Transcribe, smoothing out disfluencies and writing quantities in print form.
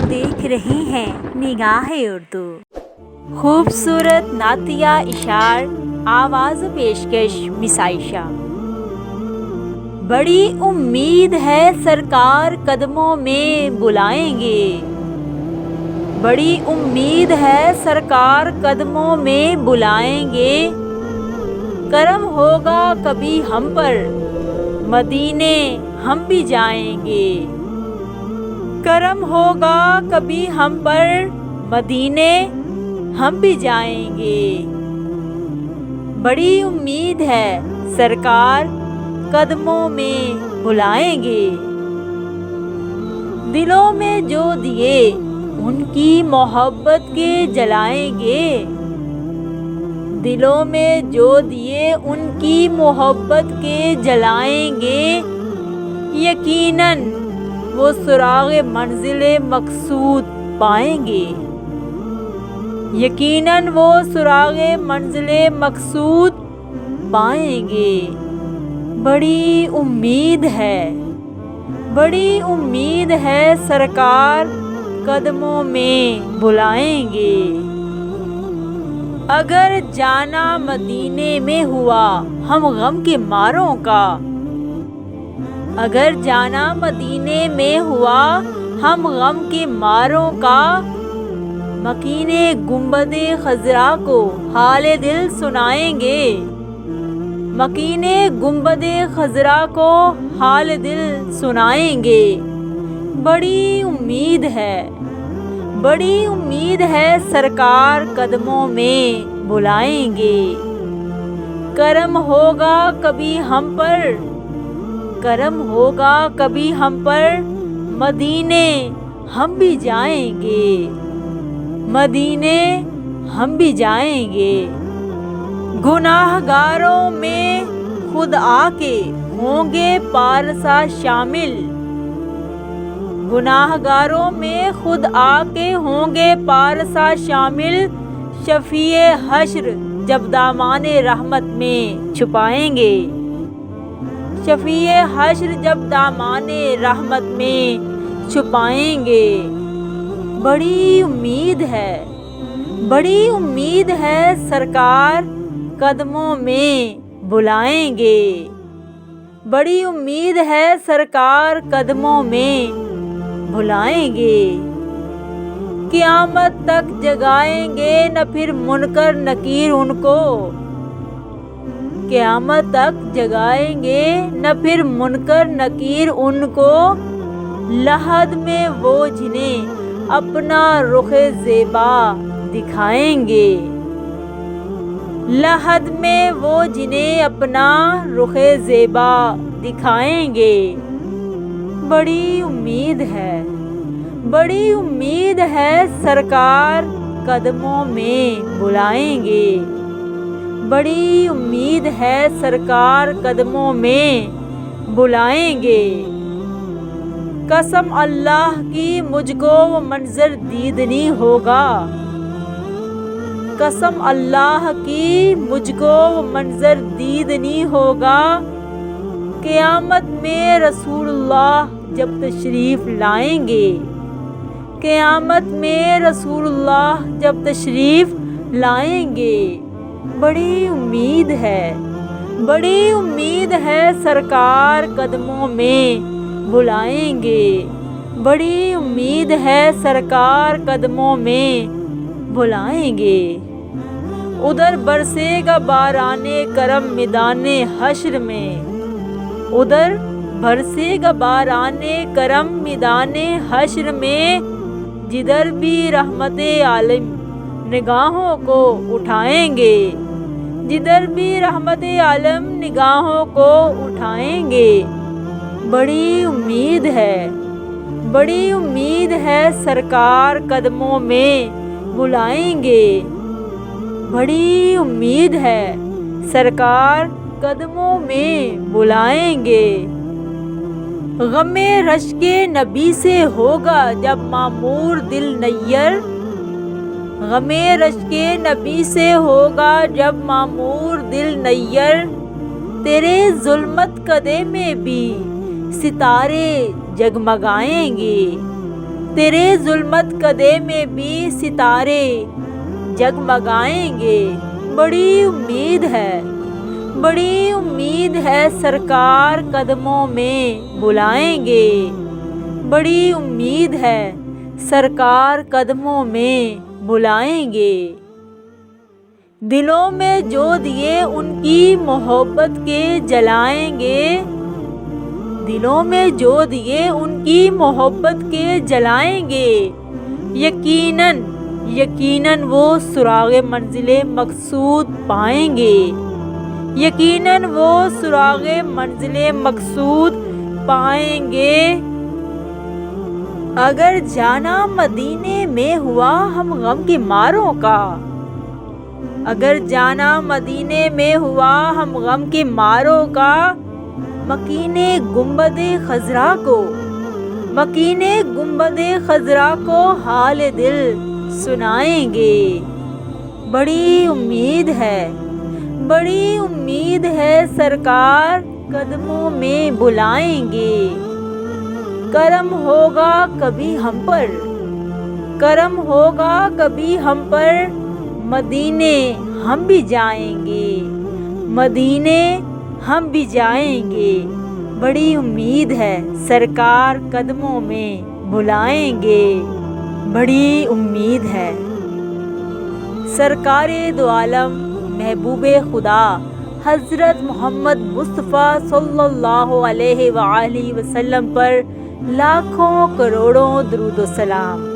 دیکھ رہے ہیں نگاہ اردو۔ خوبصورت نعتیہ اشعار، آواز پیشکش مس عائشہ۔ بڑی امید ہے سرکار قدموں میں بلائیں گے، بڑی امید ہے سرکار قدموں میں بلائیں گے، کرم ہوگا کبھی ہم پر مدینے ہم بھی جائیں گے، کرم ہوگا کبھی ہم پر مدینے ہم بھی جائیں گے، بڑی امید ہے سرکار قدموں میں بلائیں گے، دلوں میں جو دیے ان کی محبت کے جلائیں گے، دلوں میں جو دیے ان کی محبت کے جلائیں گے، یقیناً وہ سراغ منزل مقصود پائیں گے، یقیناً وہ سراغ منزل مقصود پائیں گے، بڑی امید ہے، بڑی امید ہے سرکار قدموں میں بلائیں گے، اگر جانا مدینے میں ہوا ہم غم کے ماروں کا، اگر جانا مدینے میں ہوا ہم غم کے ماروں کا، مکین گنبد خضرا کو حال دل سنائیں گے، مکین گنبد خضرا کو حال دل سنائیں گے، بڑی امید ہے، بڑی امید ہے سرکار قدموں میں بلائیں گے، کرم ہوگا کبھی ہم پر، کرم ہوگا کبھی ہم پر مدینے ہم بھی جائیں گے، مدینے ہم بھی جائیں گے، گناہ گاروں میں خود آ کے ہوں گے پارسا شامل، گناہ گاروں میں خود آ کے ہوں گے پارسا شامل، شفیع حشر جب دامان رحمت میں چھپائیں گے، شفیع حشر جب دامان رحمت میں چھپائیں گے، بڑی امید ہے، بڑی امید ہے سرکار قدموں میں بلائیں گے، بڑی امید ہے سرکار قدموں میں بلائیں گے، قیامت تک جگائیں گے نہ پھر منکر نکیر ان کو، قیامت تک جگائیں گے نہ پھر منکر نکیر ان کو، لحد میں وہ جنہیں اپنا رخ زیبا دکھائیں گے، لحد میں وہ جنہیں اپنا رخ زیبا دکھائیں گے، بڑی امید ہے، بڑی امید ہے سرکار قدموں میں بلائیں گے، بڑی امید ہے سرکار قدموں میں بلائیں گے، قسم اللہ کی مجھ کو وہ منظر دید نہیں ہوگا، قسم اللہ کی مجھ کو وہ منظر دید نہیں ہوگا، قیامت میں رسول اللہ جب تشریف لائیں گے، قیامت میں رسول اللہ جب تشریف لائیں گے، بڑی امید ہے، بڑی امید ہے سرکار قدموں میں بلائیں گے، بڑی امید ہے سرکار قدموں میں بلائیں گے، ادھر برسے گا باران کرم میدان حشر میں، ادھر برسے گا باران کرم میدان حشر میں، جدھر بھی رحمت عالم نگاہوں کو اٹھائیں گے، جدھر بھی رحمت عالم نگاہوں کو اٹھائیں گے، بڑی امید ہے، بڑی امید ہے سرکار قدموں میں بلائیں گے، بڑی امید ہے سرکار قدموں میں بلائیں گے، غم رشک نبی سے ہوگا جب معمور دل نیر، غم رشک نبی سے ہوگا جب معمور دل نیر، تیرے ظلمت قدے میں بھی ستارے جگمگائیں گے، تیرے ظلمت کدے میں بھی ستارے جگمگائیں گے۔ بڑی امید ہے سرکار قدموں میں بلائیں گے۔ بڑی امید ہے سرکار قدموں میں بلائیں گے۔ دلوں میں جو دیے ان کی محبت کے جلائیں گے۔ دلوں میں جو دیے ان کی محبت کے جلائیں گے۔ یقیناً وہ سراغ منزل مقصود پائیں گے۔ یقیناً وہ سراغ منزل مقصود پائیں گے۔ اگر جانا مدینے میں ہوا ہم غم کے ماروں کا، اگر جانا مدینے میں ہوا ہم غم کے ماروں کا، مکینے گنبد خضرا کو حال دل سنائیں گے۔ بڑی امید ہے سرکار قدموں میں بلائیں گے۔ کرم ہوگا کبھی ہم پر مدینے ہم بھی جائیں گے۔ بڑی امید ہے سرکار قدموں میں بلائیں گے۔ بڑی امید ہے۔ سرکار دو عالم محبوب خدا حضرت محمد مصطفیٰ صلی اللہ علیہ وآلہ وسلم پر لاکھوں کروڑوں درود و سلام۔